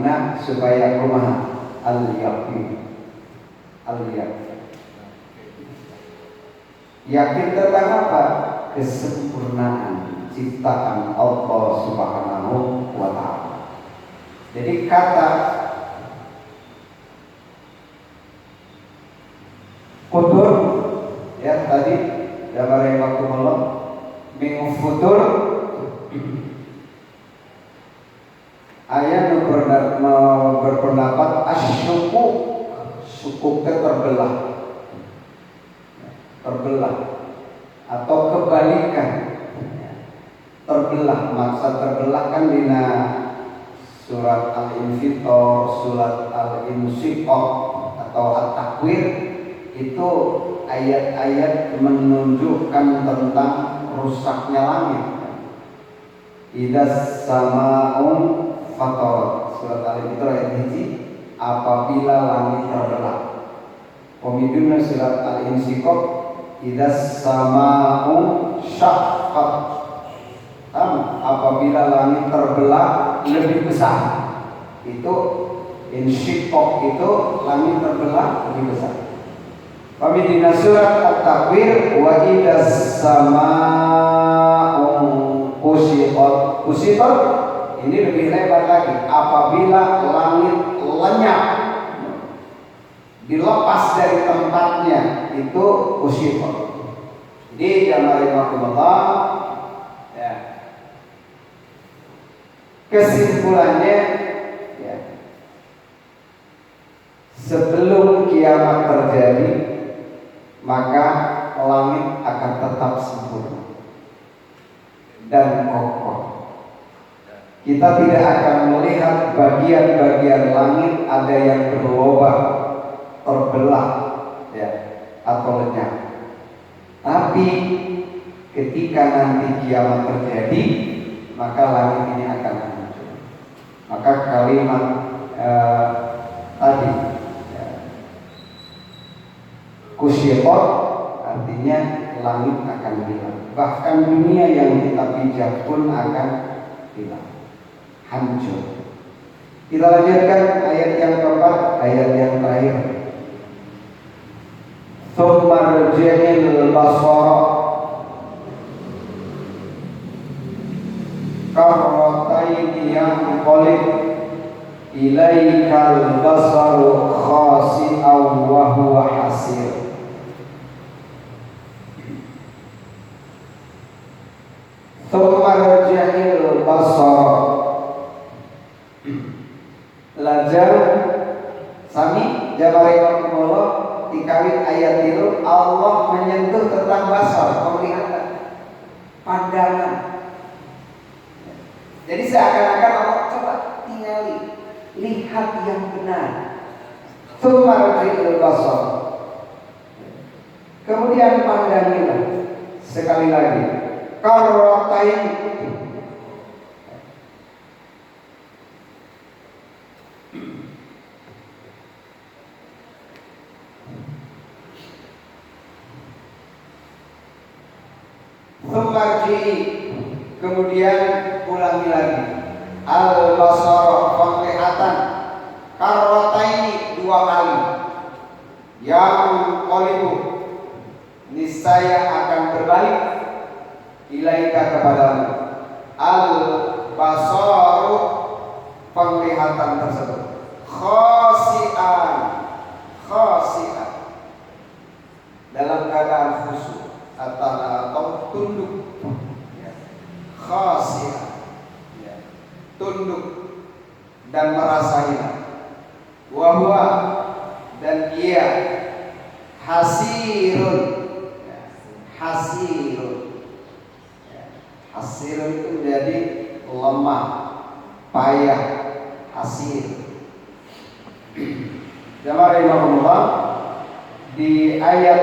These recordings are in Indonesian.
Madinah supaya rumah al-yaqin. Yakin tentang apa? Kesempurnaan ciptaan Allah Subhanahu wa ta'ala. Jadi kata futur ya tadi gambar yang waktu malam minggu futur ayat berpendapat sukuk terbelah atau kebalikan terbelah. Maksud terbelah kan dina surat Al-Infitor, surat Al-Insyiqaq atau At-Takwir, itu ayat-ayat menunjukkan tentang rusaknya langit. Idas sama'un fatarat, surat Al-Infitor ayat 1, apabila langit terbelah. Komiduna surat Al-Insyiqaq, idas sama'un syaqqat, apabila langit terbelah lebih besar. Itu insyiqaq, itu langit terbelah lebih besar. Komiduna surat At-Takwir, wa idas sama'un kusitat, ini lebih lebar lagi, apabila langit lenyap, dilepas dari tempatnya, itu kusitat. Jadi jama'ah ya, kesimpulannya ya, sebelum kiamat terjadi maka langit akan tetap sempurna dan kokoh. Kita tidak akan melihat bagian-bagian langit ada yang berlobang, terbelah ya, atau lenyap. Tapi ketika nanti kiamat terjadi, maka langit ini akan hancur. Maka kalimat tadi ya, kusyiqat artinya langit akan hilang. Bahkan dunia yang kita pijak pun akan hilang, hancur. Kita lanjutkan ayat yang keempat, ayat yang terakhir. Tsumma rji'il basara karrataini yanqalib ilaikal basaru khasi'an wa huwa hasir. Tsumma rji'il basara, lajar sami jabarikumullah dikawin ayat itu Allah menyentuh tentang basar, penglihatan, pandangan. Jadi seakan-akan Allah coba tinggali, lihat yang benar. Tsumma rji'il basar, kemudian pandangilah sekali lagi. Karratain, kemudian ulangi lagi. Al-basara, penglihatan. Karrataini, 2 kali. Yang qalibu, niscaya akan berbalik. Ilaika kepadamu. Al-basaru, penglihatan tersebut. Khasi'an, dalam keadaan khusyuk atau tunduk. Khasi'an, tunduk dan merasa hina. Wa huwa, dan ia hasirun, hasirun itu menjadi lemah, payah, hasir. Jamaah rahimahullah, di ayat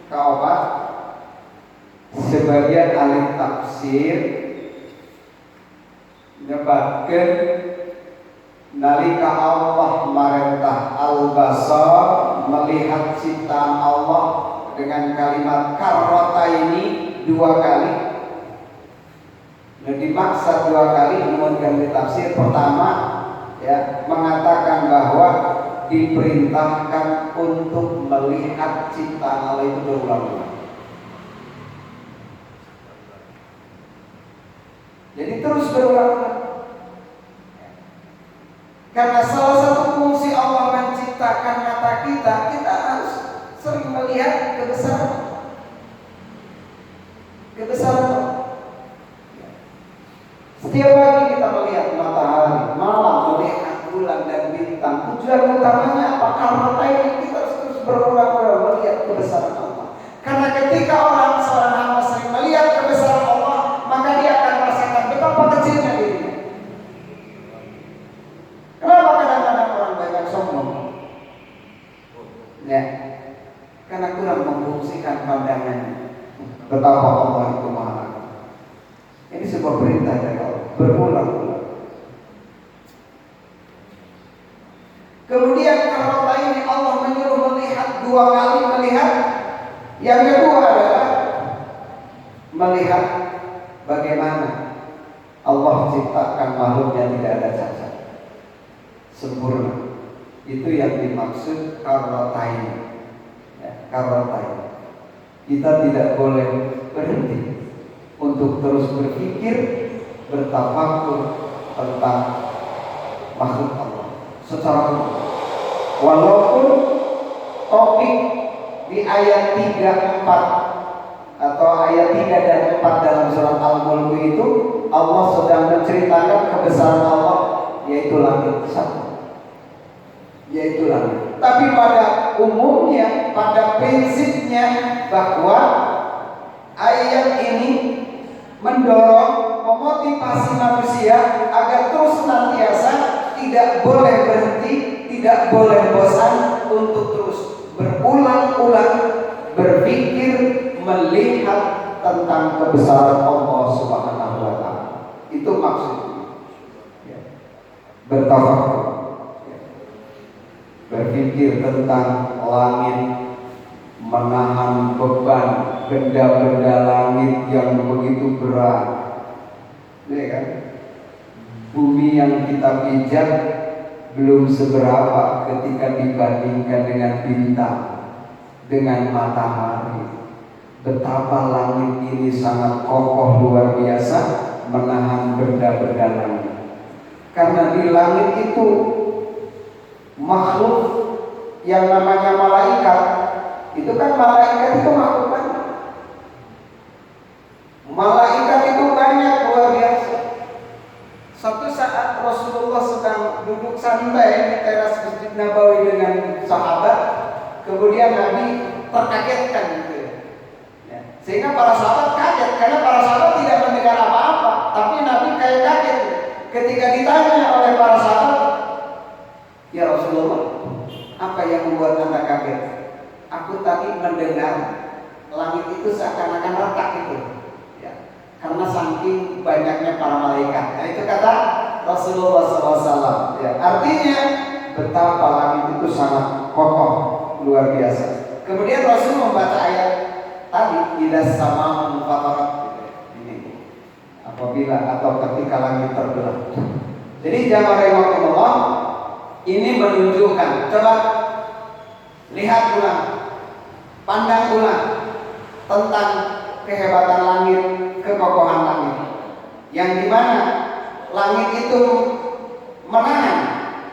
keempat sebagian ahli tafsir menyebutkan nalika Allah marentah al-basar, melihat ciptaan Allah dengan kalimat karrataini, 2 kali. Dan dimaksud 2 kali menurut ahli tafsir. Pertama, ya mengatakan bahwa diperintahkan untuk melihat ciptaan Allah itu berulang-ulang. Jadi terus berulang-ulang. Karena salah satu fungsi Allah menciptakan mata kita, kita harus sering melihat kebesaran. Setiap pagi kita melihat matahari, malam melihat bulan dan bintang. Tujuan utamanya apa? Karena ini kita terus berulang-ulang melihat kebesaran Allah. Karena ketika seorang hamba sering melihat kebesaran Allah, maka dia akan merasakan betapa kecilnya dirinya. Kenapa kadang-kadang orang banyak sombong? Ya, karena kurang memfungsikan pandangannya. Betapa Allah itu maha. Ini sebuah perintah dari Allah berulang-ulang. Kemudian karena ini Allah menyuruh melihat 2 kali melihat. Yang kedua adalah melihat bagaimana Allah ciptakan makhluk yang tidak ada cacat, sempurna. Itu yang dimaksud karotain. Ya, karotain. Kita tidak boleh berhenti untuk terus berpikir, bertafakur tentang makhluk Allah secara umum. Walaupun topik di ayat 3, 4 atau ayat 3 dan 4 dalam surat Al-Mulk itu Allah sedang menceritakan kebesaran Allah, yaitu langit satu, yaitu langit. Tapi pada umumnya, pada prinsipnya, bahwa ayat ini mendorong, memotivasi manusia agar terus senantiasa tidak boleh berhenti, tidak boleh bosan untuk terus berulang-ulang berpikir, melihat tentang kebesaran Allah Subhanahu wa Ta'ala. Itu maksudnya. Ya. Bertafakur, ya. Berpikir tentang langit, menahan beban benda-benda langit yang begitu berat, ya kan? Bumi yang kita pijak belum seberapa ketika dibandingkan dengan bintang, dengan matahari. Betapa langit ini sangat kokoh luar biasa menahan benda-benda langit. Karena di langit itu makhluk yang namanya malaikat. Itu kan malaikat itu makhluk banyak. Malaikat itu banyak luar biasa. Suatu saat Rasulullah sedang duduk santai di teras Masjid Nabawi dengan sahabat. Kemudian Nabi terkagetkan gitu ya. Sehingga para sahabat kaget, karena para sahabat tidak mendengar apa-apa. Tapi Nabi kayak kaget ketika ditanya oleh para sahabat, "Ya Rasulullah, apa yang membuat Anda kaget?" "Aku tadi mendengar langit itu seakan-akan retak gitu ya, karena saking banyaknya para malaikat." Nah, itu kata Rasulullah SAW ya. Artinya betapa langit itu sangat kokoh, luar biasa. Kemudian Rasul membaca ayat tadi, "Idza sama'u fatarat." Ini apabila atau ketika langit terbelah. Jadi jamaah rahimakumullah, ini menunjukkan, coba lihat ulang, pandang ulang tentang kehebatan langit, kekokohan langit, yang dimana langit itu menahan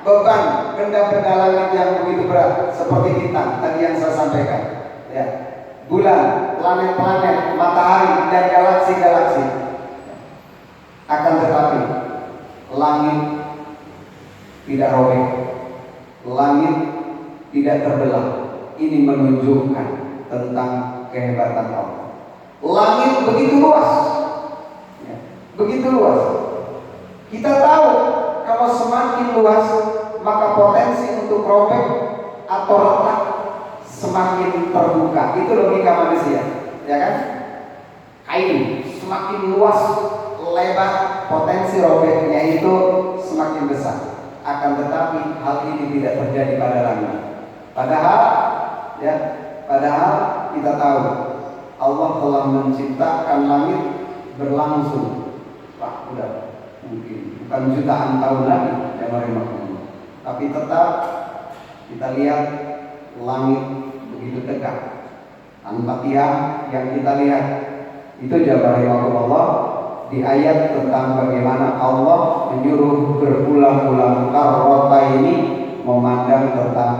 beban benda-benda langit yang begitu berat seperti bintang tadi yang saya sampaikan ya, bulan, planet-planet, matahari dan galaksi-galaksi. Akan tetapi langit tidak robek, langit tidak terbelah. Ini menunjukkan tentang kehebatan Allah. Langit begitu luas ya, begitu luas. Kita tahu kalau semakin luas maka potensi untuk robek atau retak semakin terbuka. Itu logika manusia, ya kan? Kain semakin luas, lebar, potensi robeknya itu semakin besar. Akan tetapi hal ini tidak terjadi pada langit. Padahal kita tahu Allah telah menciptakan langit berlangsung, udah mungkin bukan jutaan tahun lagi, ya mari. Tapi tetap kita lihat langit begitu tegak, tanpa tiang yang kita lihat. Itu jawaban Allah di ayat tentang bagaimana Allah menyuruh berulang-ulang karrota ini memandang tentang